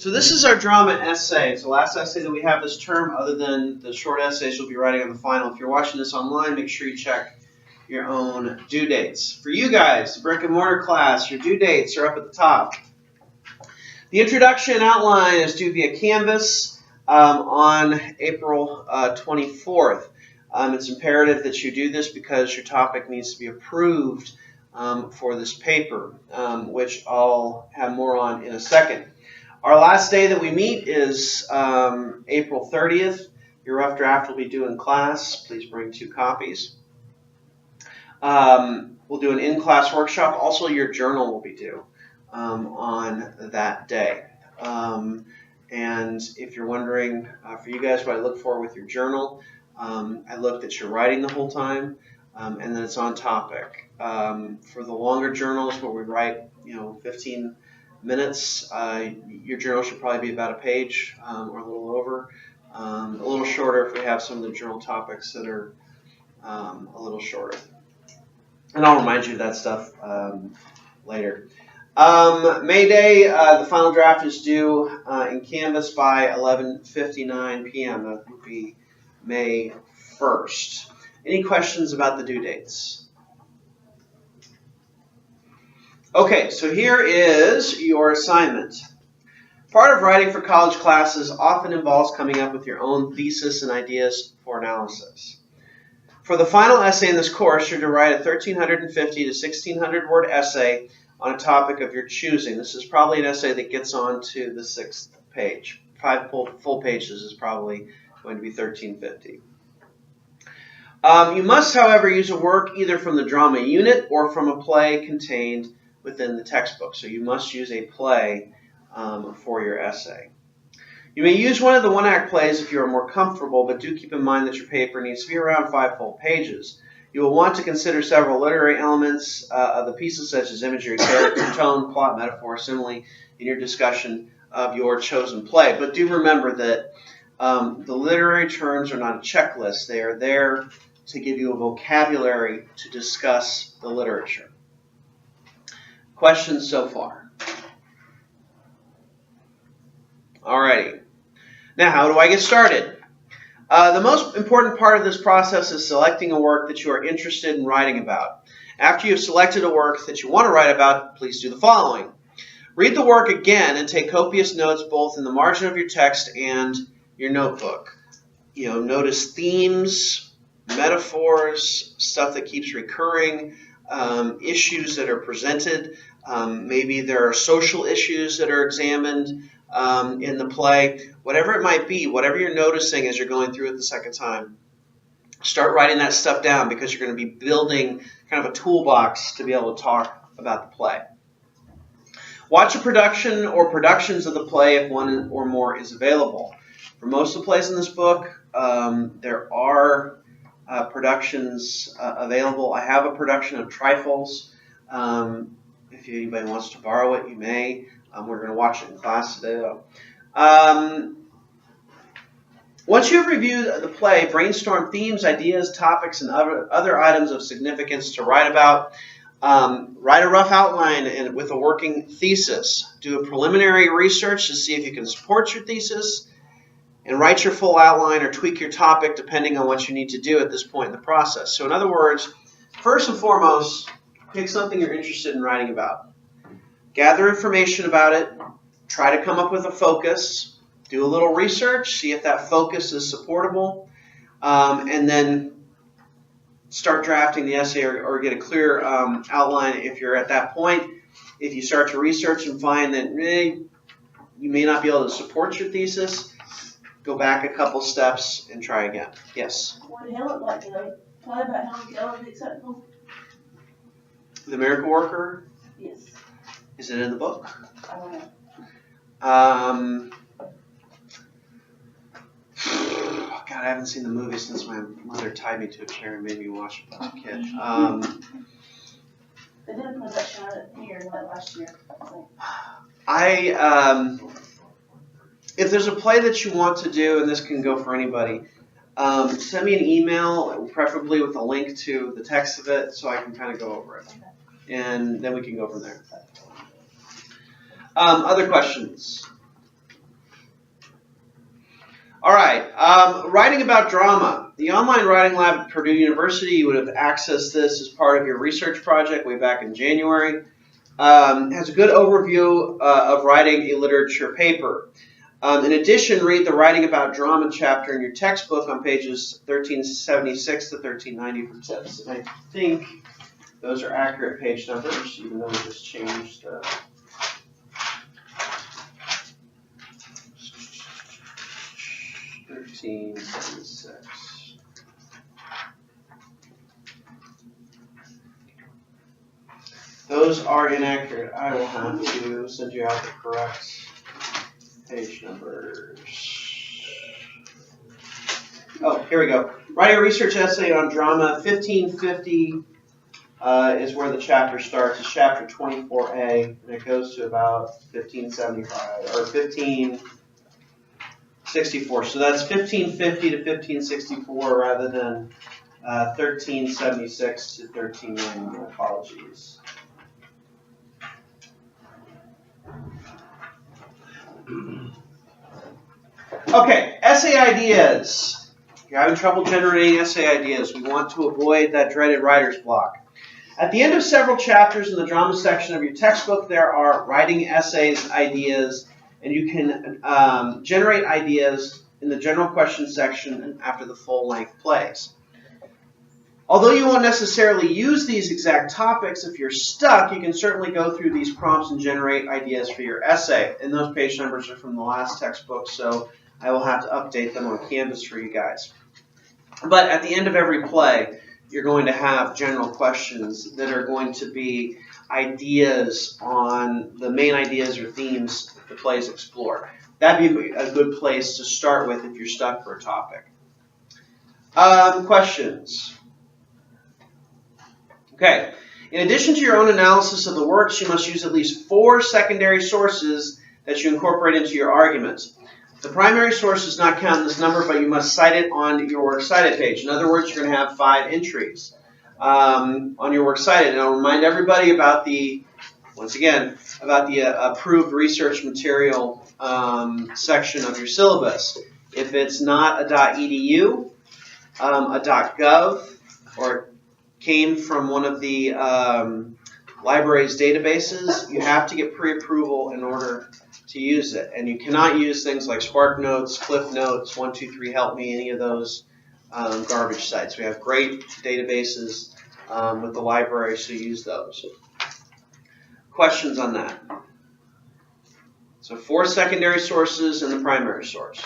So this is our drama essay. It's the last essay that we have this term, other than the short essays you'll be writing on the final. If you're watching this online, make sure you check your own due dates. For you guys, the brick and mortar class, your due dates are up at the top. The introduction outline is due via Canvas on April 24th. It's imperative that you do this because your topic needs to be approved for this paper, which I'll have more on in a second. Our last day that we meet is April 30th. Your rough draft will be due in class. Please bring 2 copies. We'll do an in-class workshop. Also, your journal will be due on that day. And if you're wondering, for you guys, what I look for with your journal, I look that you're writing the whole time and that it's on topic. For the longer journals where we write, 15 minutes, your journal should probably be about a page or a little over. A little shorter if we have some of the journal topics that are a little shorter. And I'll remind you of that stuff later. May Day, the final draft is due in Canvas by 11:59 p.m. That would be May 1st. Any questions about the due dates? Okay, so here is your assignment. Part of writing for college classes often involves coming up with your own thesis and ideas for analysis. For the final essay in this course, you're to write a 1,350 to 1,600 word essay on a topic of your choosing. This is probably an essay that gets on to the 6th page. 5 full pages is probably going to be 1,350. You must, however, use a work either from the drama unit or from a play contained within the textbook. So you must use a play for your essay. You may use one of the one-act plays if you are more comfortable, but do keep in mind that your paper needs to be around 5 full pages. You will want to consider several literary elements of the pieces, such as imagery, character, tone, plot, metaphor, simile, in your discussion of your chosen play. But do remember that the literary terms are not a checklist. They are there to give you a vocabulary to discuss the literature. Questions so far? Alrighty. Now, how do I get started? The most important part of this process is selecting a work that you are interested in writing about. After you have selected a work that you want to write about, please do the following. Read the work again and take copious notes both in the margin of your text and your notebook. Notice themes, metaphors, stuff that keeps recurring, issues that are presented. Maybe there are social issues that are examined in the play. Whatever it might be, whatever you're noticing as you're going through it the second time, start writing that stuff down because you're going to be building kind of a toolbox to be able to talk about the play. Watch a production or productions of the play if one or more is available. For most of the plays in this book, there are productions available. I have a production of Trifles. If anybody wants to borrow it, you may. We're going to watch it in class today, though. Once you have reviewed the play, brainstorm themes, ideas, topics, and other items of significance to write about. Write a rough outline and with a working thesis. Do a preliminary research to see if you can support your thesis, and write your full outline or tweak your topic depending on what you need to do at this point in the process. So in other words, first and foremost, pick something you're interested in writing about. Gather information about it. Try to come up with a focus. Do a little research. See if that focus is supportable. And then start drafting the essay or get a clear outline if you're at that point. If you start to research and find that you may not be able to support your thesis, go back a couple steps and try again. Yes? What Helen, play about Helen Keller is acceptable? The Miracle Worker? Yes. Is it in the book? I don't know. God, I haven't seen the movie since my mother tied me to a chair and made me watch it as a kid. They did a production of it here last year, if there's a play that you want to do, and this can go for anybody, send me an email, preferably with a link to the text of it, so I can kind of go over it. And then we can go from there. Other questions? All right, writing about drama. The online writing lab at Purdue University, you would have accessed this as part of your research project way back in January. Has a good overview of writing a literature paper. In addition, read the Writing About Drama chapter in your textbook on pages 1376 to 1390 for tips. And I think those are accurate page numbers, even though we just changed 1376. Those are inaccurate. I will have to send you out the correct page numbers. Oh, here we go. Write a research essay on drama. 1550 is where the chapter starts. It's chapter 24A, and it goes to about 1575 or 1564. So that's 1550 to 1564 rather than 1376 to 1390. Apologies. Okay, essay ideas. If you're having trouble generating essay ideas, we want to avoid that dreaded writer's block. At the end of several chapters in the drama section of your textbook, there are writing essays, ideas, and you can generate ideas in the general questions section and after the full-length plays. Although you won't necessarily use these exact topics, if you're stuck, you can certainly go through these prompts and generate ideas for your essay. And those page numbers are from the last textbook, so I will have to update them on Canvas for you guys. But at the end of every play, you're going to have general questions that are going to be ideas on the main ideas or themes the plays explore. That'd be a good place to start with if you're stuck for a topic. Questions? Okay. In addition to your own analysis of the works, you must use at least 4 secondary sources that you incorporate into your arguments. The primary source does not count in this number, but you must cite it on your Works Cited page. In other words, you're going to have 5 entries on your Works Cited. And I'll remind everybody about once again, about the approved research material section of your syllabus. If it's not a .edu, a .gov, or came from one of the library's databases, you have to get pre-approval in order to use it. And you cannot use things like SparkNotes, CliffNotes, 123Help Me, any of those garbage sites. We have great databases with the library, so use those. Questions on that? So 4 secondary sources and the primary source.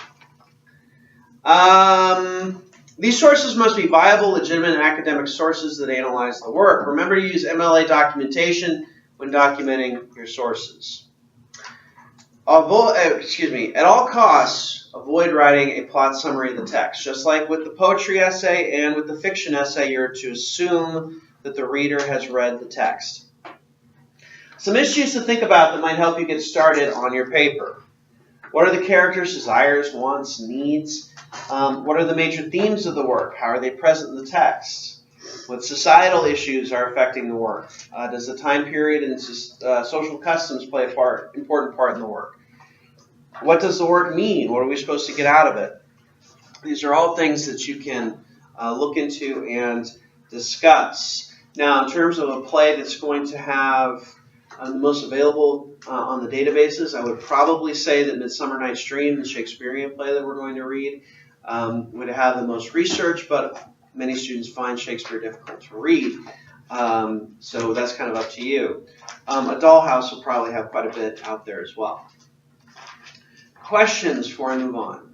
These sources must be viable, legitimate academic sources that analyze the work. Remember to use MLA documentation when documenting your sources. At all costs, avoid writing a plot summary of the text. Just like with the poetry essay and with the fiction essay, you're to assume that the reader has read the text. Some issues to think about that might help you get started on your paper. What are the characters' desires, wants, needs? What are the major themes of the work? How are they present in the text? What societal issues are affecting the work? Does the time period and social customs play an important part in the work? What does the work mean? What are we supposed to get out of it? These are all things that you can look into and discuss. Now, in terms of a play that's going to have the most available on the databases, I would probably say that Midsummer Night's Dream, the Shakespearean play that we're going to read, would have the most research, but many students find Shakespeare difficult to read. So that's kind of up to you. A Dollhouse will probably have quite a bit out there as well. Questions before I move on?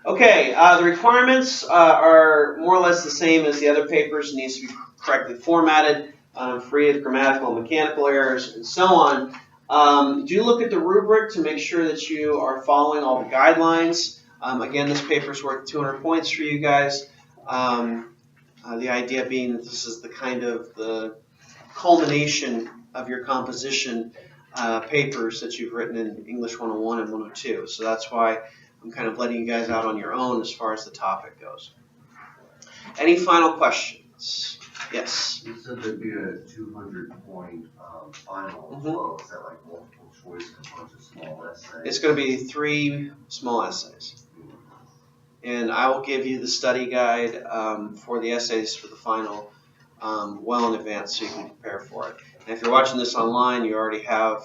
Okay, the requirements are more or less the same as the other papers. It needs to be correctly formatted, free of grammatical and mechanical errors, and so on. Do look at the rubric to make sure that you are following all the guidelines. Again, this paper is worth 200 points for you guys. The idea being that this is the kind of the culmination of your composition papers that you've written in English 101 and 102. So that's why I'm kind of letting you guys out on your own as far as the topic goes. Any final questions? Yes? You said there'd be a 200-point final as well. Is that like multiple choice and a bunch of small essay? It's going to be 3 small essays. And I will give you the study guide for the essays for the final well in advance so you can prepare for it. And if you're watching this online, you already have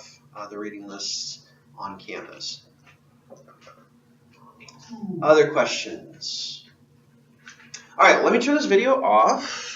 the reading lists on Canvas. Other questions? All right, let me turn this video off.